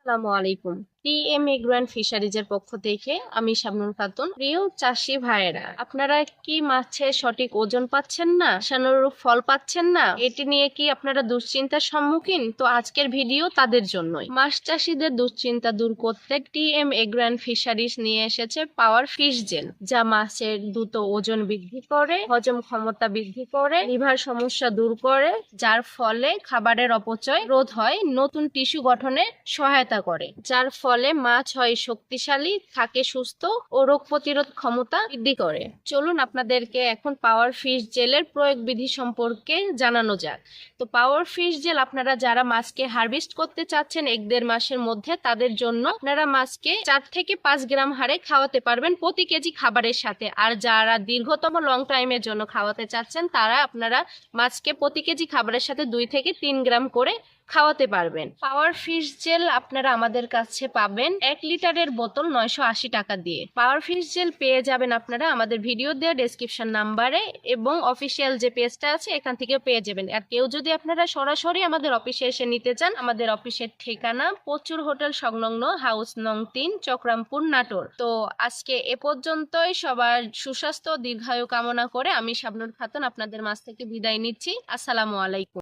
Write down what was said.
আসসালামু আলাইকুম। TM agro ফিশারিজের পক্ষ থেকে আমি শাবনুর খাতুন। প্রিয় চাষি ভাইয়েরা, আপনারা কি মাছের সঠিক ওজন পাচ্ছেন না, আশানুরূপ ফল পাচ্ছেন না, এটি নিয়ে কি আপনারা দুশ্চিন্তার সম্মুখীন? তো আজকের ভিডিও তাদের জন্যই। মাছ চাষিদের দুশ্চিন্তা দূর করতে টিএম এগ্রো ফিশারিজ নিয়ে এসেছে পাওয়ার ফিশ জেল, যা মাছের দ্রুত ওজন বৃদ্ধি করে, হজম ক্ষমতা বৃদ্ধি করে, লিভার সমস্যা দূর করে, যার ফলে খাবারের অপচয় রোধ হয়, নতুন টিস্যু গঠনে সহায়তা করে, যার ফলে মাছ হয় শক্তিশালী, থাকে সুস্থ ও রোগ প্রতিরোধ ক্ষমতা বৃদ্ধি করে। চলুন আপনাদেরকে এখন পাওয়ার ফিশ জেলের প্রয়োগ বিধি সম্পর্কে জানানো যাক। তো পাওয়ার ফিশ জেল আপনারা যারা মাছকে হারভেস্ট করতে চাচ্ছেন 1-1.5 মাসের মধ্যে, তাদের জন্য আপনারা মাছকে 4 থেকে 5 গ্রাম হারে খাওয়াতে পারবেন প্রতি কেজি খাবারের সাথে। আর যারা দীর্ঘতম লং টাইমের জন্য খাওয়াতে চাচ্ছেন, তারা আপনারা মাছকে প্রতি কেজি খাবারের সাথে 2 থেকে 3 গ্রাম করে খাওয়াতে পারবেন। পাওয়ার ফিশ জেল আপনারা আমাদের কাছে পাবেন 1 লিটারের বোতল 980 টাকা দিয়ে। পাওয়ার ফিশ জেল পেয়ে যাবেন আপনারা আমাদের ভিডিও দেওয়া ডেসক্রিপশন নাম্বারে, এবং অফিসিয়াল যে পেজটা আছে এখান থেকে পেয়ে যাবেন। আর কেউ যদি আপনারা সরাসরি আমাদের অফিসে এসে নিতে চান, আমাদের অফিসের ঠিকানা প্রচুর হোটেল সংলগ্ন, হাউস নং 3, চক্রামপুর, নাটোর। তো আজকে এ পর্যন্তই। সবার সুস্বাস্থ্য দীর্ঘায়ু কামনা করে আমি শাবনুর খাতুন আপনাদের মাঝ থেকে বিদায় নিচ্ছি। আসসালামু আলাইকুম।